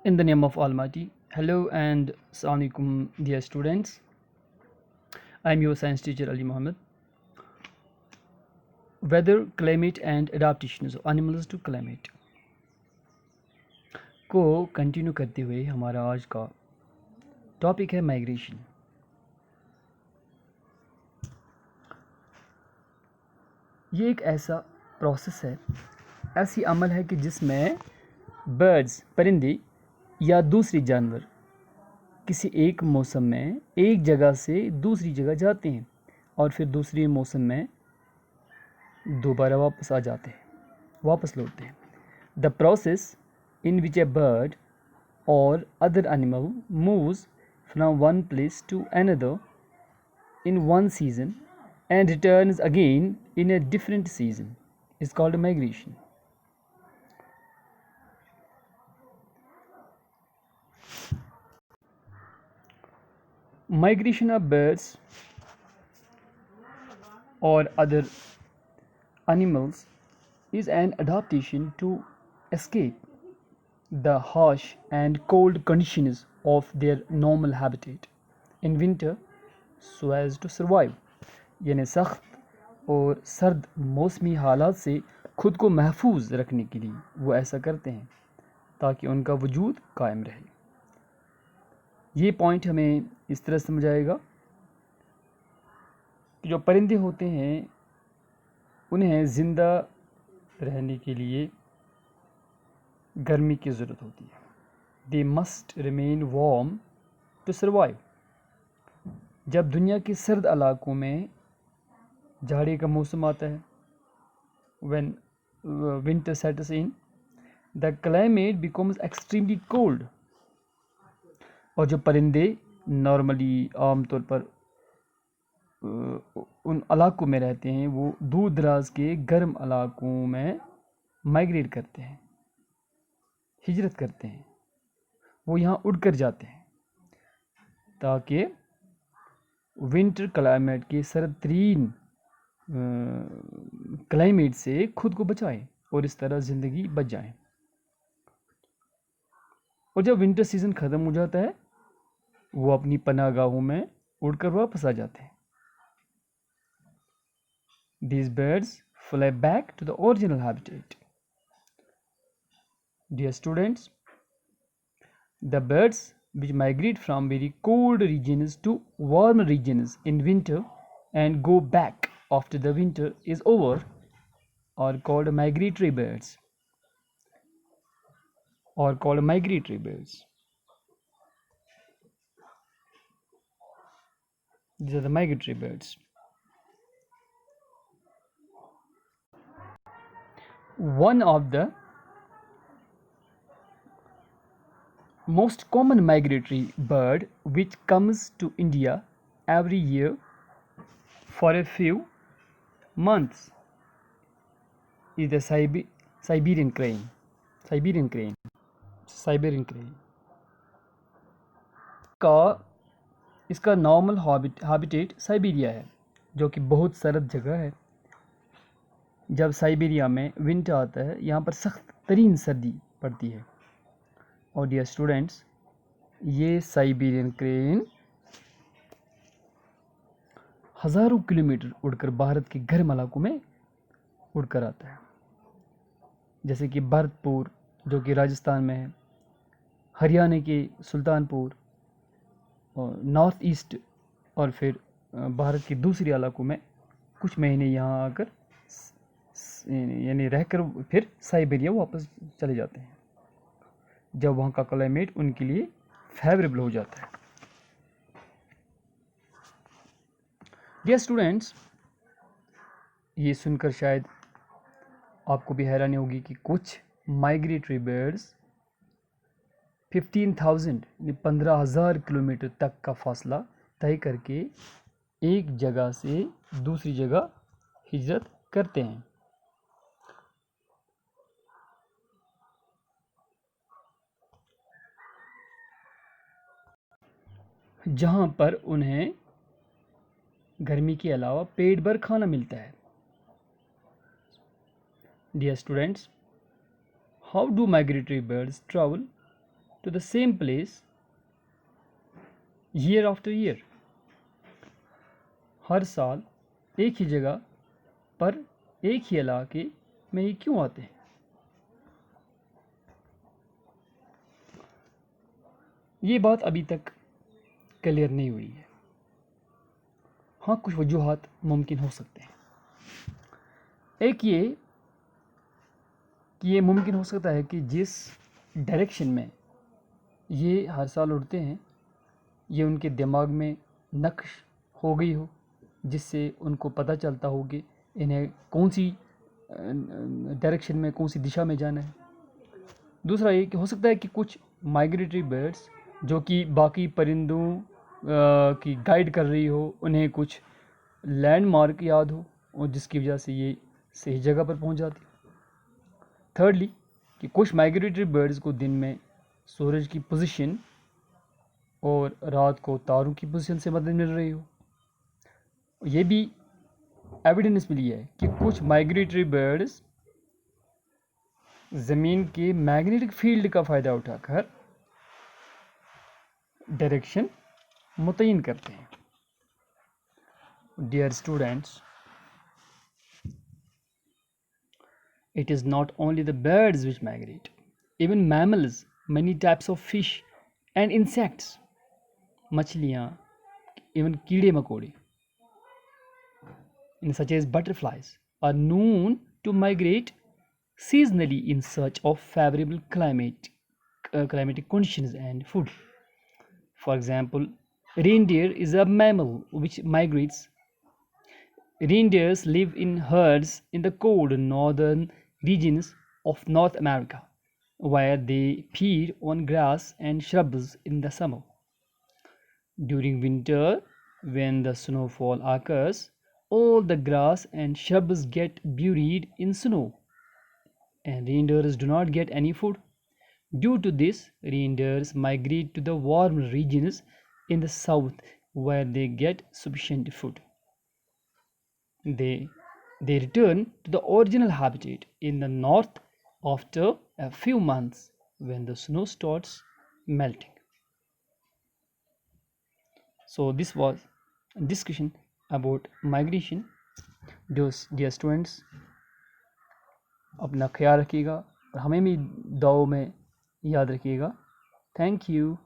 In the name of Almighty, hello and Assalamualaikum, dear students. I am your science teacher Ali Mohammed. Weather, climate and adaptations of animals to climate को continue करते हुए हमारा आज का topic है migration. ये एक ऐसा प्रोसेस है, ऐसी अमल है कि जिसमें बर्ड्स परिंदे या दूसरे जानवर किसी एक मौसम में एक जगह से दूसरी जगह जाते हैं और फिर दूसरे मौसम में दोबारा वापस आ जाते हैं, वापस लौटते हैं। The process in which a bird or other animal moves from one place to another in one season and returns again in a different season is called migration. Migration of birds or other animals is an adaptation to escape the harsh and cold conditions of their normal habitat in winter so as to survive. यानी सख्त और सर्द मौसमी हालात से खुद को महफूज रखने के लिए वो ऐसा करते हैं ताकि उनका वजूद कायम रहे। ये पॉइंट हमें इस तरह समझाएगा कि जो परिंदे होते हैं उन्हें ज़िंदा रहने के लिए गर्मी की ज़रूरत होती है। They must remain warm to survive. जब दुनिया के सर्द इलाकों में जाड़े का मौसम आता है, when winter sets in, the climate becomes extremely cold. और जो परिंदे नॉर्मली आमतौर पर उन इलाकों में रहते हैं वो दूर दराज के गर्म इलाकों में माइग्रेट करते हैं, हिजरत करते हैं, वो यहाँ उड़कर जाते हैं ताकि विंटर क्लाइमेट के सर्द तरीन क्लाइमेट से खुद को बचाएं और इस तरह ज़िंदगी बच जाए। और जब विंटर सीज़न ख़त्म हो जाता है वो अपनी पनाहगाहों में उड़कर वापस आ जाते हैं। These birds fly back to the original habitat. Dear students, the birds which migrate from very cold regions to warm regions in winter and go back after the winter is over are called migratory birds. These are the migratory birds. One of the most common migratory bird which comes to India every year for a few months is the Siberian crane. इसका normal habitat Siberia है, जो कि बहुत सर्द जगह है। जब Siberia में विंटर आता है यहाँ पर सख्त तरीन सर्दी पड़ती है। और डियर स्टूडेंट्स, ये साइबेरियन क्रेन हज़ारों किलोमीटर उड़कर भारत के गर्म इलाकों में उड़कर आता है, जैसे कि भरतपुर जो कि राजस्थान में है, हरियाणा के सुल्तानपुर और नॉर्थ ईस्ट, और फिर भारत के दूसरे इलाकों में कुछ महीने यहाँ आकर यानी रहकर फिर साइबेरिया वापस चले जाते हैं जब वहाँ का क्लाइमेट उनके लिए फेवरेबल हो जाता है। डियर स्टूडेंट्स, ये सुनकर शायद आपको भी हैरानी होगी कि कुछ माइग्रेटरी बर्ड्स 15,000 किलोमीटर तक का फासला तय करके एक जगह से दूसरी जगह हिजरत करते हैं। जहाँ पर उन्हें गर्मी के अलावा पेट भर खाना मिलता है। Dear students, how do migratory birds travel? to the same place year after year. हर साल एक ही जगह पर एक ही इलाके में ये क्यों आते हैं? ये बात अभी तक क्लियर नहीं हुई है। हाँ, कुछ वजूहात मुमकिन हो सकते हैं। एक ये कि ये मुमकिन हो सकता है कि जिस डायरेक्शन में ये हर साल उड़ते हैं ये उनके दिमाग में नक्श हो गई हो, जिससे उनको पता चलता हो कि इन्हें कौन सी डायरेक्शन में, कौन सी दिशा में जाना है। दूसरा ये कि हो सकता है कि कुछ माइग्रेटरी बर्ड्स जो कि बाकी परिंदों की गाइड कर रही हो, उन्हें कुछ लैंडमार्क याद हो और जिसकी वजह से ये सही जगह पर पहुंच जाती। थर्डली कि कुछ माइग्रेटरी बर्ड्स को दिन में सूरज की पोजीशन और रात को तारों की पोजीशन से मदद मिल रही हो। ये भी एविडेंस मिली है कि कुछ माइग्रेटरी बर्ड्स ज़मीन के मैग्नेटिक फील्ड का फ़ायदा उठाकर डायरेक्शन मुतय्यन करते हैं। Dear students, it is not only the birds which migrate, even mammals, many types of fish and insects, मछलियाँ, even कीड़े मकोड़े, such as butterflies, are known to migrate seasonally in search of favorable climatic conditions and food. For example, reindeer is a mammal which migrates. Reindeers live in herds in the cold northern regions of North America, where they feed on grass and shrubs in the summer. During winter, when the snowfall occurs, all the grass and shrubs get buried in snow, and reindeers do not get any food. Due to this, reindeers migrate to the warm regions in the south where they get sufficient food. They return to the original habitat in the north after a few months when the snow starts melting. So this was a discussion about migration. Dear students, अपना ख्याल रखिएगा और हमें भी दुआओं में याद रखिएगा। Thank you.